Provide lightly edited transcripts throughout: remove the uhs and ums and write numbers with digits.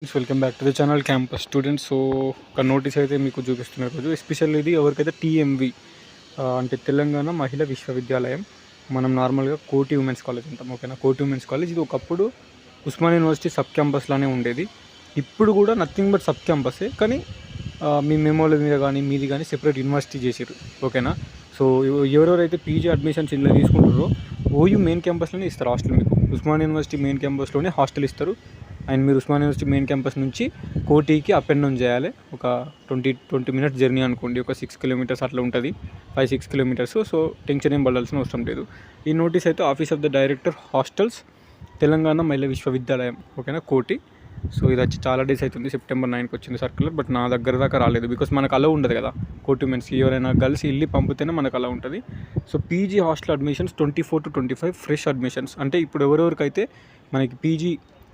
Welcome back to the channel campus students. So ఒక notice అయితే మీకు చూపిస్తున్న రోజు ఎస్పెషల్ ఇది ఎవరికైతే టీఎంవి అంటే తెలంగాణ మహిళా విశ్వవిద్యాలయం, మనం నార్మల్గా కోటి ఉమెన్స్ కాలేజ్ ఉంటాం, ఓకేనా. కోటి ఉమెన్స్ కాలేజ్ ఇది ఒకప్పుడు ఉస్మానియా యూనివర్సిటీ సబ్ క్యాంపస్లానే ఉండేది. ఇప్పుడు కూడా నథింగ్ బట్ సబ్ క్యాంపసే, కానీ మీ మెమోల మీద కానీ మీది కానీ సెపరేట్ యూనివర్సిటీ చేసారు, ఓకేనా. సో ఎవరెవరైతే పీజీ అడ్మిషన్స్ ఇలా తీసుకుంటారో ఓయూ మెయిన్ క్యాంపస్లోనే ఇస్తారు హాస్టల్. మీకు ఉస్మానియా యూనివర్సిటీ మెయిన్ క్యాంపస్లోనే హాస్టల్ ఇస్తారు. అండ్ మీరు ఉస్మానియా యూనివర్సిటీ మెయిన్ క్యాంపస్ నుంచి కోటికి అప్ అండ్ డౌన్ చేయాలి. ఒక 20 మినిట్స్ జర్నీ అనుకోండి, ఒక 6 కిలోమీటర్స్ అట్లా ఉంటుంది, 5-6 కిలోమీటర్స్. సో టెన్షన్ ఏం పడాల్సిన అవసరం లేదు. ఈ నోటీస్ అయితే office of the director hostels Telangana Mahila విశ్వవిద్యాలయం, ఓకేనా, కోటి. సో ఇది వచ్చి చాలా డేస్ అవుతుంది, September 9కి వచ్చింది సర్క్యులర్, బట్ నా దగ్గర దాకా రాలేదు. బికాస్ మనకు అలా ఉండదు కదా, కోటి ఉమెన్స్కి ఎవరైనా గర్ల్స్ వెళ్ళి పంపితేనే మనకు అలా ఉంటుంది. So PG hostel admissions 24 to 25 fresh admissions, అంటే ఇప్పుడు ఎవరెవరికైతే మనకి పీజీ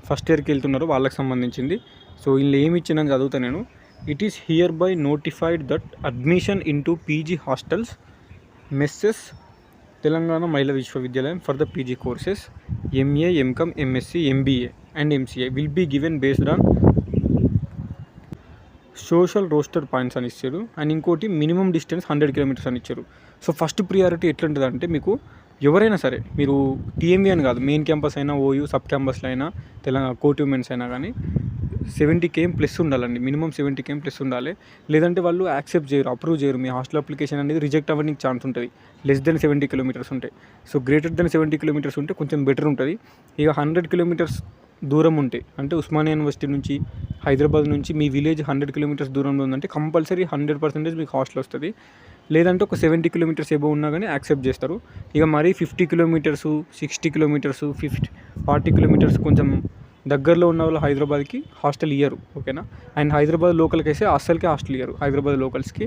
ఫస్ట్ ఇయర్కి వెళ్తున్నారో వాళ్ళకి సంబంధించింది. సో వీళ్ళు ఏమి ఇచ్చిందని చదువుతా నేను. It is here by notified that admission into PG hostels messes Telangana Mahila Viswavidyalayam for the PG courses MA, MCom, MSc, MBA and MCA will be given based on social roster points అని ఇచ్చారు. అండ్ ఇంకోటి minimum distance 100 kilometres అని ఇచ్చారు. So first priority ఎట్లుంటుంది అంటే, మీకు ఎవరైనా సరే, మీరు టీఎంవీ అని కాదు, మెయిన్ క్యాంపస్ అయినా, ఓయూ సబ్ క్యాంపస్లో అయినా, తెలంగాణ కోటి ఉమెన్స్ అయినా కానీ 70 km ప్లస్ ఉండాలండి. మినిమం 70 km ప్లస్ ఉండాలి. లేదంటే వాళ్ళు యాక్సెప్ట్ చేయరు, అప్రూవ్ చేయరు. మీ హాస్టల్ అప్లికేషన్ అనేది రిజెక్ట్ అవ్వడానికి ఛాన్స్ ఉంటుంది లెస్ దెన్ 70 కిలోమీటర్స్ ఉంటాయి. సో గ్రేటర్ దెన్ 70 కిలోమీటర్స్ ఉంటే కొంచెం బెటర్ ఉంటుంది. ఇక 100 కిలోమీటర్స్ దూరం ఉంటే, అంటే ఉస్మానియా యూనివర్సిటీ నుంచి, హైదరాబాద్ నుంచి మీ విలేజ్ 100 కిలోమీటర్స్ దూరంలో ఉందంటే కంపల్సరీ 100% మీకు హాస్టల్ వస్తుంది. లేదంటే ఒక 70 కిలోమీటర్స్ ఎబో ఉన్నా కానీ యాక్సెప్ట్ చేస్తారు. ఇక మరీ 50 కిలోమీటర్సు, 60 కిలోమీటర్సు, 40 కిలోమీటర్స్ కొంచెం దగ్గరలో ఉన్న వాళ్ళు హైదరాబాద్కి హాస్టల్ ఇయ్యరు, ఓకేనా. అండ్ హైదరాబాద్ లోకల్కి అయితే అస్సలకే హాస్టల్ ఇయ్యరు. హైదరాబాద్ లోకల్స్కి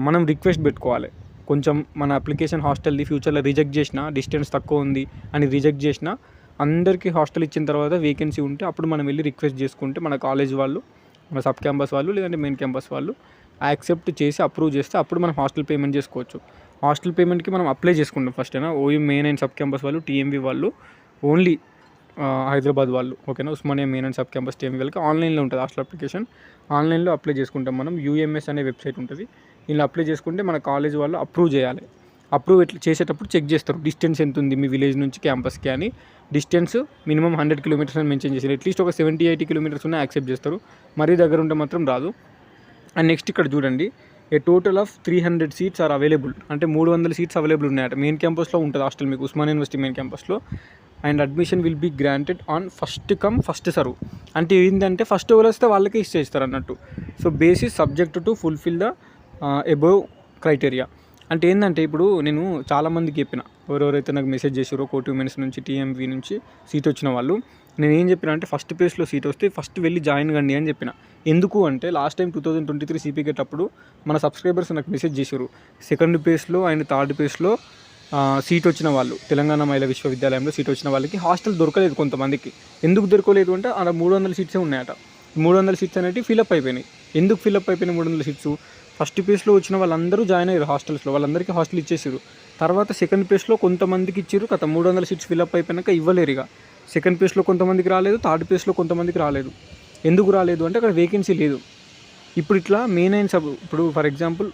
మనం రిక్వెస్ట్ పెట్టుకోవాలి. కొంచెం మన అప్లికేషన్ హాస్టల్ది ఫ్యూచర్లో రిజెక్ట్ చేసినా, డిస్టెన్స్ తక్కువ ఉంది అని రిజెక్ట్ చేసినా, అందరికీ హాస్టల్ ఇచ్చిన తర్వాత వేకెన్సీ ఉంటే అప్పుడు మనం వెళ్ళి రిక్వెస్ట్ చేసుకుంటే మన కాలేజ్ వాళ్ళు, మన సబ్ క్యాంపస్ వాళ్ళు, లేదంటే మెయిన్ క్యాంపస్ వాళ్ళు యాక్సెప్ట్ చేసి అప్రూవ్ చేస్తే అప్పుడు మనం హాస్టల్ పేమెంట్ చేసుకోవచ్చు. హాస్టల్ పేమెంట్కి మనం అప్లై చేసుకుంటాం ఫస్ట్ అయినా. OU main and sub campus వాళ్ళు, టీఎంవీ వాళ్ళు, ఓన్లీ హైదరాబాద్ వాళ్ళు, ఓకేనా. Osmania main and sub campus TMV వాళ్ళకి ఆన్లైన్లో ఉంటుంది హాస్టల్ అప్లికేషన్. ఆన్లైన్లో అప్లై చేసుకుంటాం మనం. యూఎంఎస్ అనే వెబ్సైట్ ఉంటుంది, ఇలా అప్లై చేసుకుంటే మన కాలేజ్ వాళ్ళు అప్రూవ్ చేయాలి. అప్రూవ్ ఎట్లా చేసేటప్పుడు చెక్ చేస్తారు డిస్టెన్స్ ఎంత ఉంది మీ విలేజ్ నుంచి క్యాంపస్కి అని. డిస్టెన్స్ మినిమం 100 కిలోమీటర్స్ అని మెన్షన్ చేశారు. అట్లీస్ట్ ఒక 70-80 కిలోమీటర్స్ ఉన్న యాక్సెప్ట్ చేస్తారు. మరీ దగ్గర ఉంటే మాత్రం రాదు. అండ్ నెక్స్ట్ ఇక్కడ చూడండి, a total of 300 seats are available, అంటే 300 సీట్స్ అవైలబుల్ ఉన్నాయట. మెయిన్ క్యాంపస్లో ఉంటుంది హాస్టల్ మీకు, ఉస్మానియా యూనివర్సిటీ మెయిన్ క్యాంపస్లో. And admission will be granted on first come first serve, అంటే ఏంటంటే ఫస్ట్ ఎవరు వస్తే వాళ్ళకే ఇచ్చేస్తారు అన్నట్టు. So basis subject to fulfil the above criteria. అంటే ఏంటంటే, ఇప్పుడు నేను చాలామందికి చెప్పిన, ఎవరెవరైతే నాకు మెసేజ్ చేసారో కోటి ఉమెన్స్ నుంచి, టీఎంవీ నుంచి సీట్ వచ్చిన వాళ్ళు, నేను ఏం చెప్పిన అంటే, ఫస్ట్ ప్లేస్లో సీట్ వస్తే ఫస్ట్ వెళ్ళి జాయిన్ కండి అని చెప్పిన. ఎందుకు అంటే, లాస్ట్ టైం 2023 CP గేట్ అప్పుడు మన సబ్స్క్రైబర్స్ నాకు మెసేజ్ చేశారు, సెకండ్ ప్లేస్లో అండ్ థర్డ్ ప్లేస్లో సీట్ వచ్చిన వాళ్ళు, తెలంగాణ మహిళా విశ్వవిద్యాలయంలో సీట్ వచ్చిన వాళ్ళకి హాస్టల్ దొరకలేదు కొంతమందికి. ఎందుకు దొరకలేదు అంటే, అక్కడ 300 సీట్సే ఉన్నాయట. 300 సీట్స్ అనేవి ఫిలప్ అయిపోయినాయి. ఎందుకు ఫిలప్ అయిపోయినాయి 300 సీట్స్? ఫస్ట్ ప్లేస్లో వచ్చిన వాళ్ళందరూ జాయిన్ అయ్యారు హాస్టల్స్లో, వాళ్ళందరికీ హాస్టల్ ఇచ్చేసారు. తర్వాత సెకండ్ ప్లేస్లో కొంతమందికి ఇచ్చారు, 300 సీట్స్ ఫిలప్ అయిపోయినాక ఇవ్వలేరు. ఇక సెకండ్ ప్లేస్లో కొంతమందికి రాలేదు, థర్డ్ ప్లేస్లో కొంతమందికి రాలేదు. ఎందుకు రాలేదు అంటే అక్కడ వేకెన్సీ లేదు. ఇప్పుడు ఇట్లా మెయిన్ అండ్ సబ్, ఇప్పుడు ఫర్ ఎగ్జాంపుల్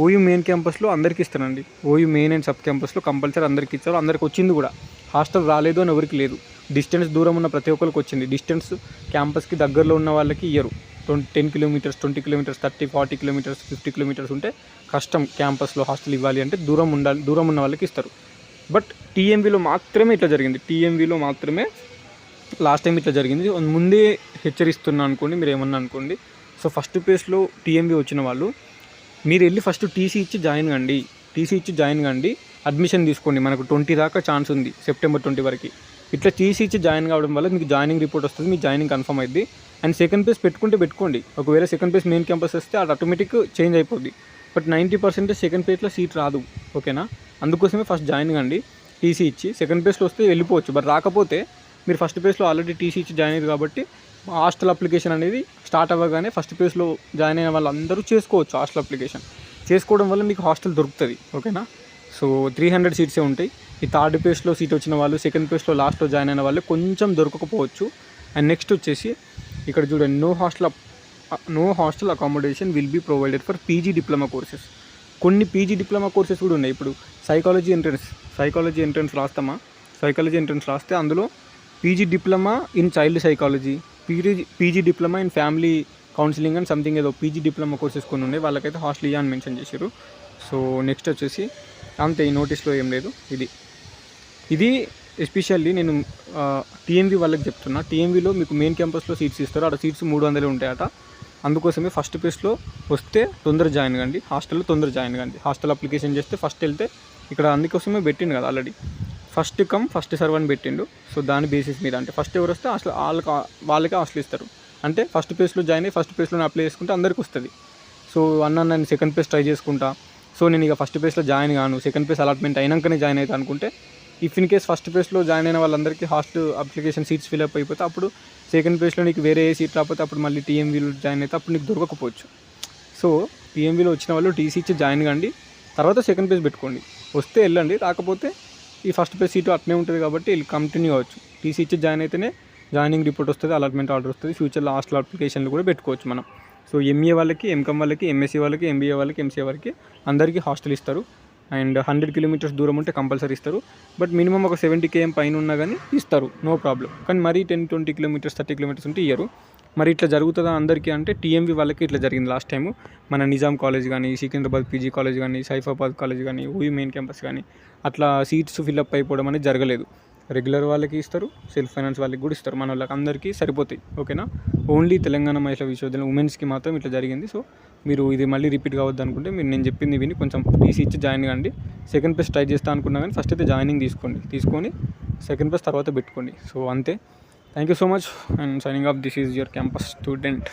ఓయూ మెయిన్ క్యాంపస్లో అందరికీ ఇస్తారండి. ఓయూ మెయిన్ అండ్ సబ్ క్యాంపస్లో కంపల్సరీ అందరికీ ఇచ్చారు, అందరికి వచ్చింది కూడా. హాస్టల్ రాలేదు అని ఎవరికి లేదు. డిస్టెన్స్ దూరం ఉన్న ప్రతి ఒక్కరికి వచ్చింది. డిస్టెన్స్ క్యాంపస్కి దగ్గరలో ఉన్న వాళ్ళకి ఇయ్యరు. 10 కిలోమీటర్స్, 20 కిలోమీటర్స్, 30-40 కిలోమీటర్స్, 50 కిలోమీటర్స్ ఉంటే కష్టం క్యాంపస్లో హాస్టల్ ఇవ్వాలి అంటే, దూరం ఉండాలి, దూరం ఉన్న వాళ్ళకి ఇస్తారు. బట్ టీఎంవీలో మాత్రమే ఇట్లా జరిగింది. టీఎంవీలో మాత్రమే లాస్ట్ టైం ఇట్లా జరిగింది. ముందే హెచ్చరిస్తున్నా అనుకోండి, మీరు ఏమన్నా అనుకోండి. సో ఫస్ట్ ప్లేస్లో టీఎంవీ వచ్చిన వాళ్ళు, మీరు వెళ్ళి ఫస్ట్ టీసీ ఇచ్చి జాయిన్ కండి. టీసీ ఇచ్చి జాయిన్ కండి, అడ్మిషన్ తీసుకోండి. మనకు 20 దాకా ఛాన్స్ ఉంది, September 20 వరకు. ఇట్లా టీసీ ఇచ్చి జాయిన్ కావడం వల్ల మీకు జాయినింగ్ రిపోర్ట్ వస్తుంది, మీ జాయినింగ్ కన్ఫర్మ్ అయింది. అండ్ సెకండ్ ప్లేస్ పెట్టుకోండి. ఒకవేళ సెకండ్ ప్లేస్ మెయిన్ క్యాంపస్ వస్తే అది ఆటోమేటిక్ చేంజ్ అయిపోద్ది. బట్ 90% సెకండ్ ప్లేస్లో సీట్ రాదు, ఓకేనా. అందుకోసమే ఫస్ట్ జాయిన్ కండి టీసీ ఇచ్చి. సెకండ్ ప్లేస్లో వస్తే వెళ్ళిపోవచ్చు, బట్ రాకపోతే మీరు ఫస్ట్ ప్లేస్లో ఆల్రెడీ టీసీ ఇచ్చి జాయిన్ అయ్యారు కాబట్టి హాస్టల్ అప్లికేషన్ అనేది స్టార్ట్ అవ్వగానే ఫస్ట్ ప్లేస్లో జాయిన్ అయిన వాళ్ళందరూ చేసుకోవచ్చు. హాస్టల్ అప్లికేషన్ చేసుకోవడం వల్ల మీకు హాస్టల్ దొరుకుతుంది, ఓకేనా. సో 300 సీట్సే ఉంటాయి. ఈ థర్డ్ ప్లేస్లో సీట్ వచ్చిన వాళ్ళు, సెకండ్ ప్లేస్లో లాస్ట్లో జాయిన్ అయిన వాళ్ళు కొంచెం దొరకకపోవచ్చు. అండ్ నెక్స్ట్ వచ్చేసి ఇక్కడ చూడండి, no hostel accommodation will be provided for PG diploma courses. కొన్ని పీజీ డిప్లొమా కోర్సెస్ కూడా ఉన్నాయి. ఇప్పుడు సైకాలజీ ఎంట్రన్స్ రాస్తే అందులో PG diploma in child psychology, PG diploma in family counselling and something ఏదో పీజీ డిప్లొమా కోర్సెస్ కొన్ని ఉన్నాయి. వాళ్ళకైతే హాస్టల్ ఇయ్యా అని మెన్షన్ చేశారు. సో నెక్స్ట్ వచ్చేసి అంతే, ఈ నోటీస్లో ఏం లేదు. ఇది ఎస్పెషల్లీ నేను టీఎంవీ వాళ్ళకి చెప్తున్నా. టీఎంవీలో మీకు మెయిన్ క్యాంపస్లో సీట్స్ ఇస్తారు. అక్కడ సీట్స్ 300 ఉంటాయట. అందుకోసమే ఫస్ట్ ఫేజ్లో వస్తే తొందర జాయిన్ కండి, హాస్టల్లో తొందర జాయిన్ కండి. హాస్టల్ అప్లికేషన్ చేస్తే ఫస్ట్ వెళ్తే ఇక్కడ అందుకోసమే పెట్టిండు కదా already, first come first serve అని పెట్టిండు. సో దాని బేసిస్ మీద అంటే ఫస్ట్ ఎవరు వస్తే అసలు వాళ్ళకే హాస్టల్ ఇస్తారు. అంటే ఫస్ట్ ఫేజ్లో జాయిన్ అయ్యి ఫస్ట్ ఫేజ్లో అప్లై చేసుకుంటే అందరికి వస్తుంది. సో నేను సెకండ్ ఫేజ్ ట్రై చేసుకుంటా, సో నేను ఇక ఫస్ట్ ఫేజ్లో జాయిన్ కాను, సెకండ్ ఫేజ్ అలాట్మెంట్ అయినాకనే జాయిన్ అవుతా అనుకుంటే, ఇఫ్ ఇన్ కేస్ ఫస్ట్ ఫేజ్లో జాయిన్ అయిన వాళ్ళందరికీ హాస్టల్ అప్లికేషన్ సీట్స్ ఫిల్అప్ అయిపోతే అప్పుడు సెకండ్ ఫేజ్లో నీకు వేరే ఏ సీట్ రాకపోతే అప్పుడు మళ్ళీ టీఎంవీలో జాయిన్ అయితే అప్పుడు నీకు దొరకకపోవచ్చు. సో టీఎంవీలో వచ్చిన వాళ్ళు టీసీ ఇచ్చి జాయిన్ కండి, తర్వాత సెకండ్ ఫేజ్ పెట్టుకోండి. వస్తే వెళ్ళండి, రాకపోతే ఈ ఫస్ట్ ఫేజ్ సీటు అట్నే ఉంటుంది కాబట్టి వీళ్ళు కంటిన్యూ అవ్వచ్చు. టీసీ ఇచ్చి జాయిన్ అయితేనే జాయినింగ్ రిపోర్ట్ వస్తుంది, అలాట్మెంట్ ఆర్డర్ వస్తుంది, ఫ్యూచర్లో హాస్టల్ అప్లికేషన్లు కూడా పెట్టుకోవచ్చు మనం. సో ఎంఏ వాళ్ళకి, ఎంకామ్ వాళ్ళకి, ఎంఎస్సీ వాళ్ళకి, ఎంబీఏ వాళ్ళకి, ఎంసీఏ వాళ్ళకి అందరికీ హాస్టల్ ఇస్తారు. అండ్ 100 కిలోమీటర్స్ దూరం ఉంటే కంపల్సరీ ఇస్తారు. బట్ మినిమం ఒక 70 km పైన ఉన్నా కానీ ఇస్తారు, నో ప్రాబ్లం. కానీ మరీ 10-20 కిలోమీటర్స్ 30 కిలోమీటర్స్ ఉంటే ఇయ్యరు. మరి ఇట్లా జరుగుతుందా అందరికీ అంటే టీఎంవీ వాళ్ళకి ఇట్లా జరిగింది లాస్ట్ టైము. మన నిజాం కాలేజ్ కానీ, సికింద్రాబాద్ పీజీ కాలేజ్ కానీ, సైఫాబాద్ కాలేజ్ కానీ, ఓయూ మెయిన్ క్యాంపస్ కానీ అట్లా సీట్స్ ఫిల్అప్ అయిపోవడం అనేది జరగలేదు. రెగ్యులర్ వాళ్ళకి ఇస్తారు, సెల్ఫ్ ఫైనాన్స్ వాళ్ళకి కూడా ఇస్తారు, మన వాళ్ళకి అందరికీ సరిపోతాయి. ఓకేనా, ఓన్లీ తెలంగాణ మహిళా విశ్వవిద్యాలయం ఉమెన్స్కి మాత్రం ఇట్లా జరిగింది. సో మీరు ఇది మళ్ళీ రిపీట్ కావద్దు అనుకుంటే మీరు నేను చెప్పింది విని కొంచెం టీసీ ఇచ్చి జాయిన్ కండి. సెకండ్ ఫేజ్ ట్రై చేస్తా అనుకున్నా కానీ ఫస్ట్ అయితే జాయినింగ్ తీసుకొని సెకండ్ ఫేజ్ తర్వాత పెట్టుకోండి. సో అంతే. Thank you so much and signing off. This is your campus student.